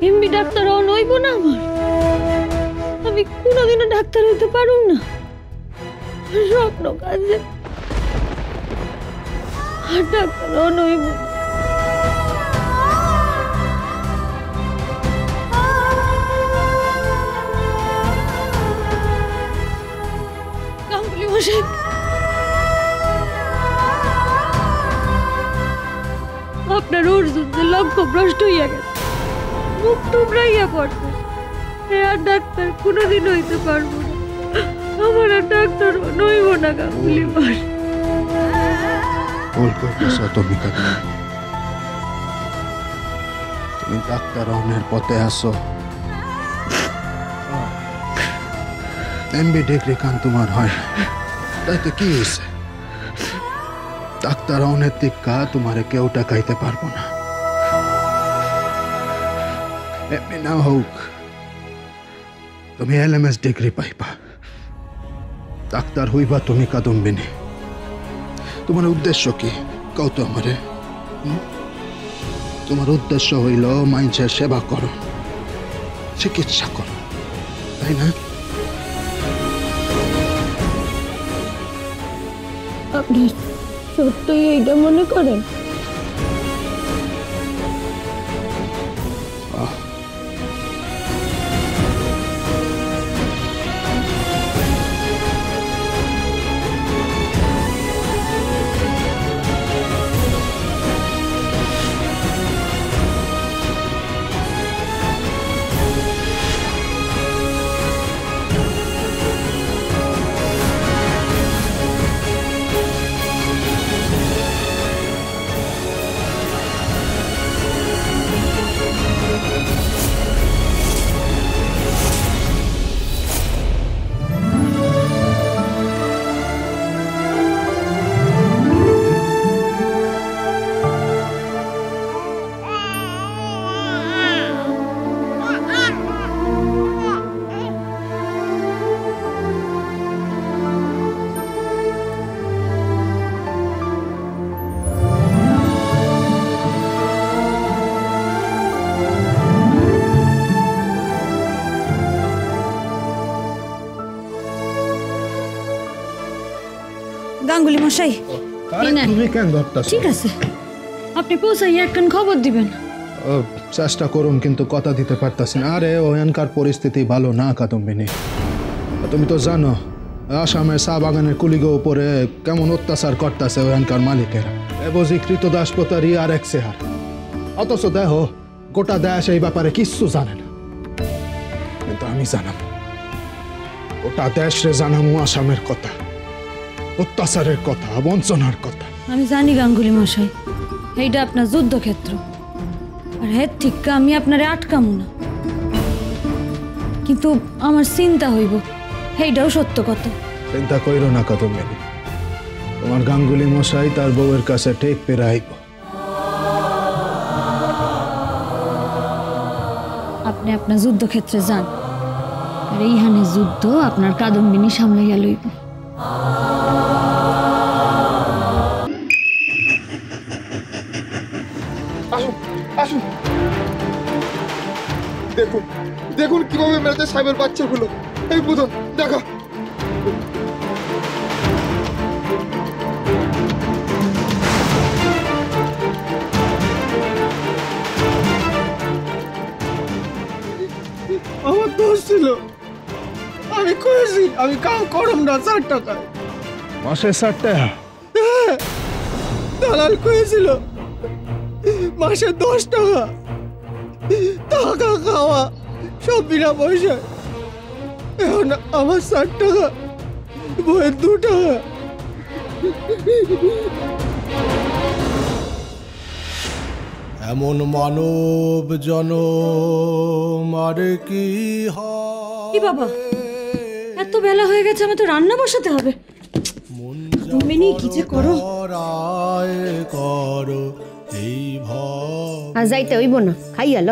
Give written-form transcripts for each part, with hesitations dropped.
MB doctor হইব না আমার? আমি কোনোদিনও ডাক্তার হইতে পারুম না। স্বপ্ন কাজে আর ডাক্তার হইব না। গাঙ্গুলি মশাই, আপনার অর্জুন যে লক্ষ্য ভ্রষ্ট হইয়া গেছে, মুখ টুকরাইয়া পড়ছে, আর ডাক্তার কোনোদিন হইতে পারবো না। আমার আর ডাক্তার নইব না গাঙ্গুলি মশাই। ভুল করতেছ তুমি কাকা। তুমি ডাক্তার হনের পথে আসো। এমবি ডিগ্রি কান তোমার হয় তাইতে কি হয়েছে? ডাক্তার হনের টিকা তোমারে কেউ টাকাইতে পারবো না। এমনি না হোক তুমি এলএমএস ডিগ্রি পাইবা, ডাক্তার হইবা তুমি কাদম্বিনী। তোমার উদ্দেশ্য কি কও তো আমারে? তোমার উদ্দেশ্য হইল মানুষের সেবা করো, চিকিৎসা করো, তাই না? আপনি সত্যই এইটা মনে করেন? গাঙ্গুলি মশাই, তুমি কেন ধরতেছ? ঠিক আছে, আপনি পৌঁছাই একখান খবর দিবেন। চেষ্টা করুন, কিন্তু কথা দিতে পারতাছি না। আরে ওখানকার পরিস্থিতি ভালো না কাদম্বিনী। তুমি তো জানো আসামের চা বাগানের কুলিগো উপরে কেমন অত্যাচার করতেছে ওখানকার মালিকেরা। বুঝি কৃতদাসপতারি আর এক চেহার, অথচ দেখো গোটা দেশ এই ব্যাপারে কিচ্ছু জানে না। কিন্তু আমি জানাম, গোটা দেশ রে জানামু আসামের কথা, অত্যাচারের কথা, বঞ্চনার কথা। আমি জানি গাঙ্গুলি মশাই, এইটা আপনার যুদ্ধক্ষেত্র, আর এর থেকে আমি আপনারে আটকামু না। কিন্তু আমার চিন্তা হইব, এইটাও সত্য কথা। চিন্তা কইরো না কাদম্বিনী, তোমার গাঙ্গুলি মশাই তার বউয়ের কাছে ঠিক পেরাইব। আপনি আপনার যুদ্ধক্ষেত্রে যান, আর এইখানে যুদ্ধ আপনার কাদম্বিনী সামলাইয়া লইব। আসুন, দেখুন দেখুন কিভাবে মেরেছে সাহেবের বাচ্চাগুলো। এই বুধন দেখা। আমার দোষ ছিল, আমি করেছি, আমি কাম করম না 4 টাকায়। মাসে 4 টাকা? দালাল করেছিল মাসে 10 টাকা, টাকা খাওয়া সব বিনা পয়সায়। এখন আমার 60 টাকা, বইয়ের 2 টাকা। এমন মানব জনম আর কি কি বাবা, এত বেলা হয়ে গেছে, আমি তো রান্না বসাতে হবে। তুমি কি যে করো। এই আর যাইতে হইব না, খাইয়া ল।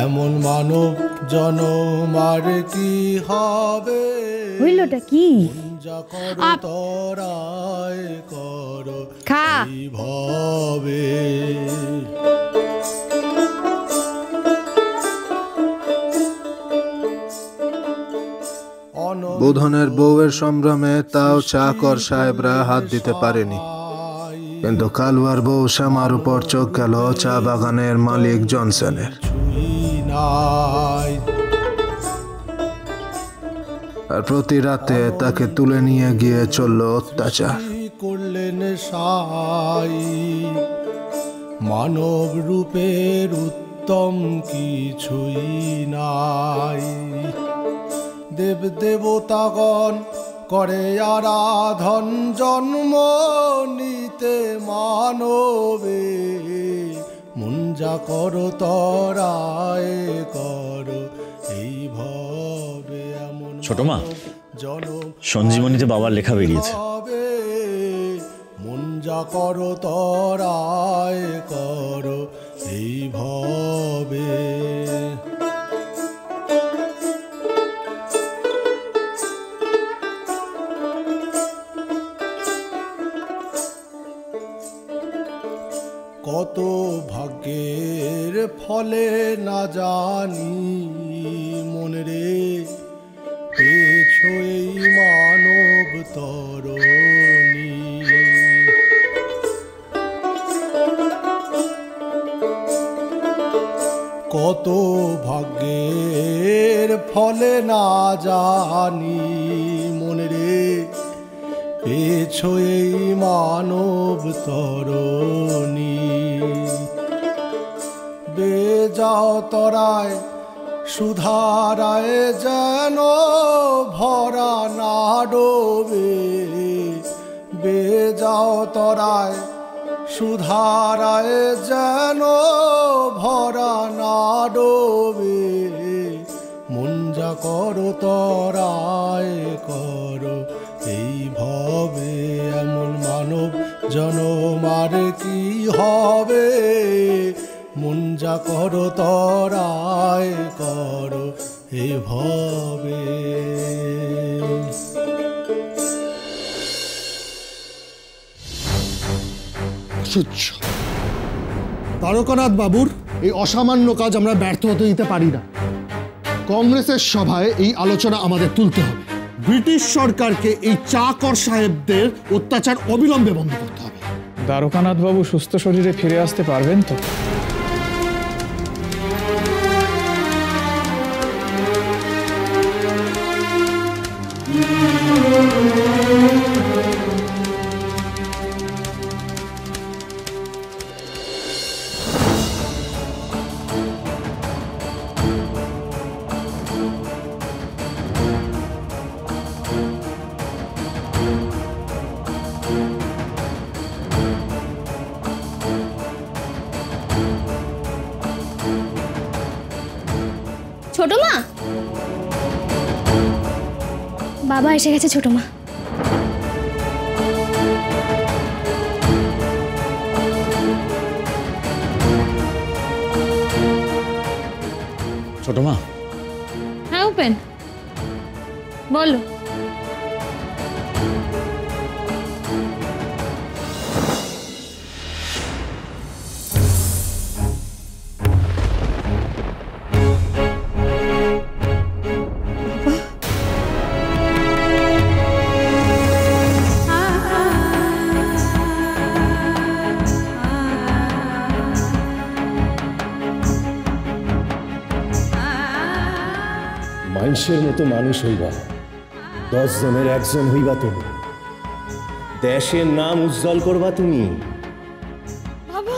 এমন মানব জনম আর কি হবে, হইলটা কি? খা ভবে। বুধনের বউয়ের সম্ভ্রমে তাও চাকর সাহেবরা হাত দিতে পারেনি, কিন্তু কালুয়ার বউ শ্যামার উপর চোখ গেল চা বাগানের মালিক জনসনের। আর প্রতি রাতে তাকে তুলে নিয়ে গিয়ে চলল অত্যাচার। করলেন সাই মানব রূপের উত্তম কিছুই নাই। দেব দেবতাগণ করে আরাধন জন্ম নিতে মানবে, মন যা করো তরায় করো এই ভাবে। এমন ছোট মা, সঞ্জীবনীতে বাবার লেখা বেরিয়েছে। মন যা করো তরায় করো এই ভাবে। কত ভাগ্যের ফলে না জানি মন রে, পেছো এই মানব তরণী। কত ভাগ্যের ফলে না জানি মন রে, পেছো এই মানব তরণী। বেজাও তরায় সুধারায় যেন ভরা না ডোবে, বেজাও তরায় সুধারায় যেন ভরা না ডোবে। মন যা করো তরায় করো এই ভবে। এমন মানব জনমার কি হবে, মন যা করো তরায় করো এই ভবে। তারকানাথ বাবুর এই অসামান্য কাজ আমরা ব্যর্থ হতে দিতে পারি না। কংগ্রেসের সভায় এই আলোচনা আমাদের তুলতে হবে। ব্রিটিশ সরকারকে এই চাকর সাহেবদের অত্যাচার অবিলম্বে বন্ধ করতে হবে। দ্বারকানাথ বাবু সুস্থ শরীরে ফিরে আসতে পারবেন তো? ছোট মা, বাবা এসে গেছে। ছোট মা, ছোট মা। হ্যাঁ উপেন, বলো। মানুষের মতো মানুষ হইবা, 10 জনের একজন হইবা তুমি, দেশের নাম উজ্জ্বল করবা তুমি। বাবা,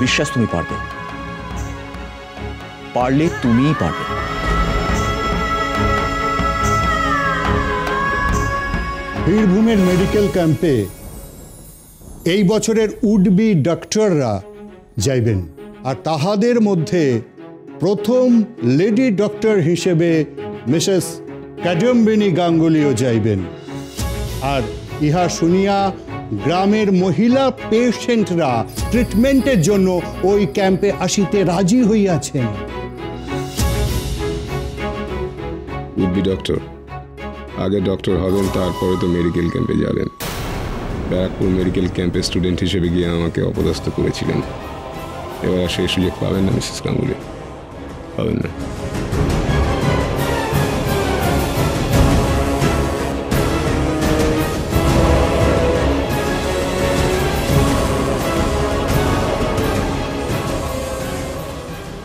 বিশ্বাস তুমি পারবে, পারলে তুমিই পারবে। বীরভূমের মেডিকেল ক্যাম্পে এই বছরের উডবি ডক্টররা যাইবেন, আর তাহাদের মধ্যে প্রথম লেডি ডক্টর হিসেবে মিসেস কাদম্বিনী গাঙ্গুলিও যাইবেন। আর ইহা শুনিয়া গ্রামের মহিলা পেশেন্টরা ট্রিটমেন্টের জন্য ওই ক্যাম্পে আসিতে রাজি হইয়াছেন। উডবি ডক্টর আগে ডক্টর হবেন, তারপরে তো মেডিকেল ক্যাম্পে যাবেন। ব্যারাকপুর মেডিকেল ক্যাম্পে স্টুডেন্ট হিসেবে গিয়ে আমাকে অপদস্থ করেছিলেন। এবার আর সেই সুযোগ পাবেন না মিসেস গাঙ্গুলি, পাবেন না।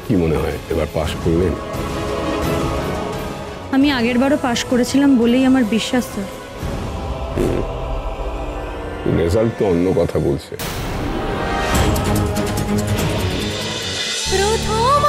কি মনে হয় এবার পাশ করবেন? আমি আগেরবারও পাশ করেছিলাম বলেই আমার বিশ্বাস স্যার। রেজাল্ট তো অন্য কথা বলছে। প্রথম